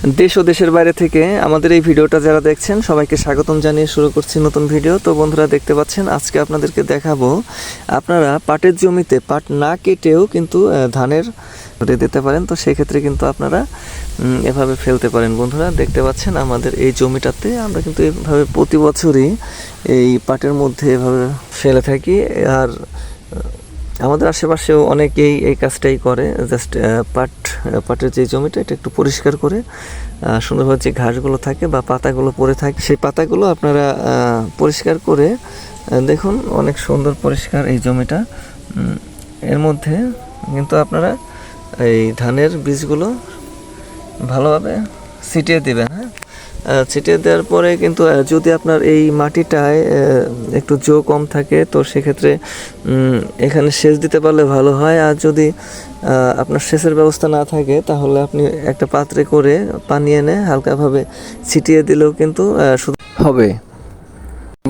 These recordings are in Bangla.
দেশ ও দেশের বাইরে থেকে আমাদের এই ভিডিওটা যারা দেখছেন সবাইকে স্বাগতম জানিয়ে শুরু করছি নতুন ভিডিও। তো বন্ধুরা দেখতে পাচ্ছেন আজকে আপনাদেরকে দেখাবো আপনারা পাটের জমিতে পাট না কেটেও কিন্তু ধানের দিতে পারেন। তো সেক্ষেত্রে কিন্তু আপনারা এভাবে ফেলতে পারেন। বন্ধুরা দেখতে পাচ্ছেন আমাদের এই জমিটাতে আমরা কিন্তু এভাবে প্রতি বছরই এই পাটের মধ্যে এভাবে ফেলে থাকি। আর আমাদের আশেপাশেও অনেকেই এই কাজটাই করে, জাস্ট পাটের যে জমিটা এটা একটু পরিষ্কার করে সুন্দরভাবে যে ঘাসগুলো থাকে বা পাতাগুলো পড়ে থাকে সেই পাতাগুলো আপনারা পরিষ্কার করে দেখুন অনেক সুন্দর পরিষ্কার এই জমিটা। এর মধ্যে কিন্তু আপনারা এই ধানের বীজগুলো ভালোভাবে ছিটিয়ে দেবেন। ছিটিয়ে দেওয়ার পরে কিন্তু যদি আপনার এই মাটিটায় একটু জো কম থাকে তো সেক্ষেত্রে এখানে সেচ দিতে পারলে ভালো হয়। আর যদি আপনার সেচের ব্যবস্থা না থাকে তাহলে আপনি একটা পাত্রে করে পানি এনে হালকাভাবে ছিটিয়ে দিলেও কিন্তু শুধু হবে।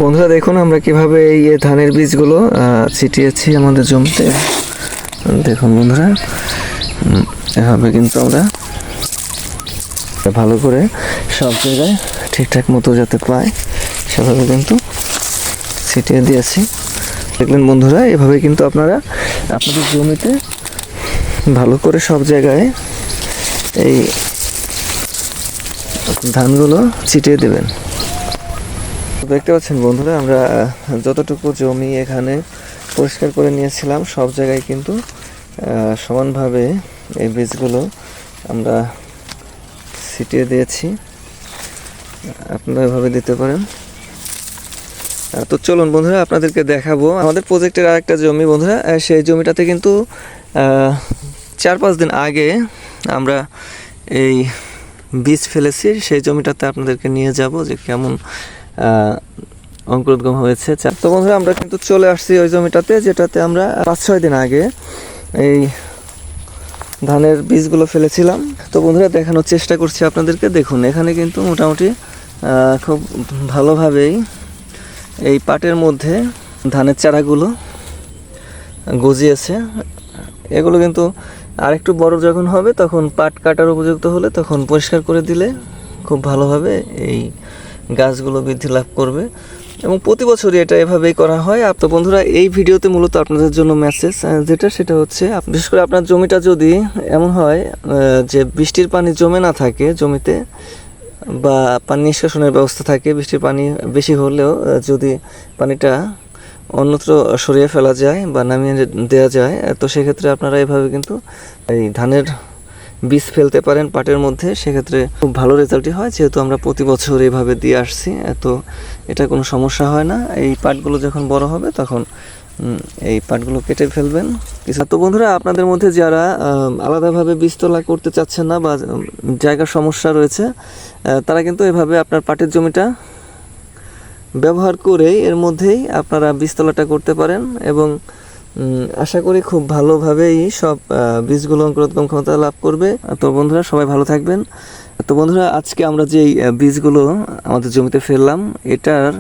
বন্ধুরা দেখুন আমরা কিভাবে এই ধানের বীজগুলো ছিটিয়েছি আমাদের জমিতে। দেখুন বন্ধুরা এভাবে কিন্তু আমরা ভালো করে সব জায়গায় ঠিকঠাক মতো যাতে পায় সেভাবে কিন্তু ছিটিয়ে দিয়েছি। দেখলেন বন্ধুরা এভাবে কিন্তু আপনারা আপনাদের জমিতে ভালো করে সব জায়গায় এই ধানগুলো ছিটিয়ে দেবেন। দেখতে পাচ্ছেন বন্ধুরা আমরা যতটুকু জমি এখানে পরিষ্কার করে নিয়েছিলাম সব জায়গায় কিন্তু সমানভাবে এই বীজগুলো আমরা ছিটিয়ে দিয়েছি। আপনারা এভাবে দিতে পারেন। তো চলুন বন্ধুরা আপনাদেরকে দেখাবো আমাদের প্রজেক্টের আরেকটা জমি। বন্ধুরা সেই জমিটাতে কিন্তু 4-5 দিন আগে আমরা এই বীজ ফেলেছি। সেই জমিটাতে আপনাদেরকে নিয়ে যাব যে কেমন অঙ্কুরোদ্গম হয়েছে। তো বন্ধুরা আমরা কিন্তু চলে আসছি ওই জমিটাতে যেটাতে আমরা 5-6 দিন আগে এই ধানের বীজগুলো ফেলেছিলাম। তো বন্ধুরা দেখানোর চেষ্টা করছি আপনাদেরকে। দেখুন এখানে কিন্তু মোটামুটি খুব ভালোভাবেই এই পাটের মধ্যে ধানের চারাগুলো গজিয়েছে। এগুলো কিন্তু আরেকটু বড় যখন হবে তখন পাট কাটার উপযুক্ত হলে তখন পরিষ্কার করে দিলে খুব ভালোভাবে এই গাছগুলো বৃদ্ধি লাভ করবে এবং প্রতি বছরই এটা এভাবেই করা হয়। তো বন্ধুরা এই ভিডিওতে মূলত আপনাদের জন্য মেসেজ সেটা হচ্ছে বিশেষ করে আপনার জমিটা যদি এমন হয় যে বৃষ্টির পানি জমে না থাকে জমিতে বা পানি নিষ্কাশনের ব্যবস্থা থাকে, বৃষ্টির পানি বেশি হলেও যদি পানিটা অন্যত্র সরিয়ে ফেলা যায় বা নামিয়ে দেওয়া যায় তো সেক্ষেত্রে আপনারা এভাবে কিন্তু এই ধানের বীজ ফেলতে পারেন পাটের মধ্যে। সেক্ষেত্রে খুব ভালো রেজাল্টই হয় যেহেতু আমরা প্রতি বছর এইভাবে দিয়ে আসছি। তো এটা কোনো সমস্যা হয় না। এই পাটগুলো যখন বড় হবে তখন এই পাটগুলো কেটে ফেলবেন কিছু। তো বন্ধুরা আপনাদের মধ্যে যারা আলাদাভাবে বীজতলা করতে চাচ্ছেন না বা জায়গার সমস্যা রয়েছে তারা কিন্তু এভাবে আপনার পাটের জমিটা ব্যবহার করে এর মধ্যেই আপনারা বীজতলাটা করতে পারেন এবং আশা করি খুব ভালোভাবেই সব বীজগুলো অঙ্কুরোদ্গম ক্ষমতা লাভ করবে। তো বন্ধুরা সবাই ভালো থাকবেন। তো বন্ধুরা আজকে আমরা যেই বীজগুলো আমাদের জমিতে ফেললাম এটার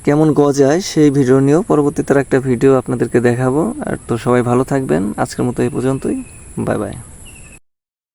কেমন গজায় সেই ভিডিও নিয়েও পরবর্তীতে একটা ভিডিও আপনাদেরকে দেখাবো। আর তো সবাই ভালো থাকবেন। আজকের মতো এই পর্যন্তই। Bye bye.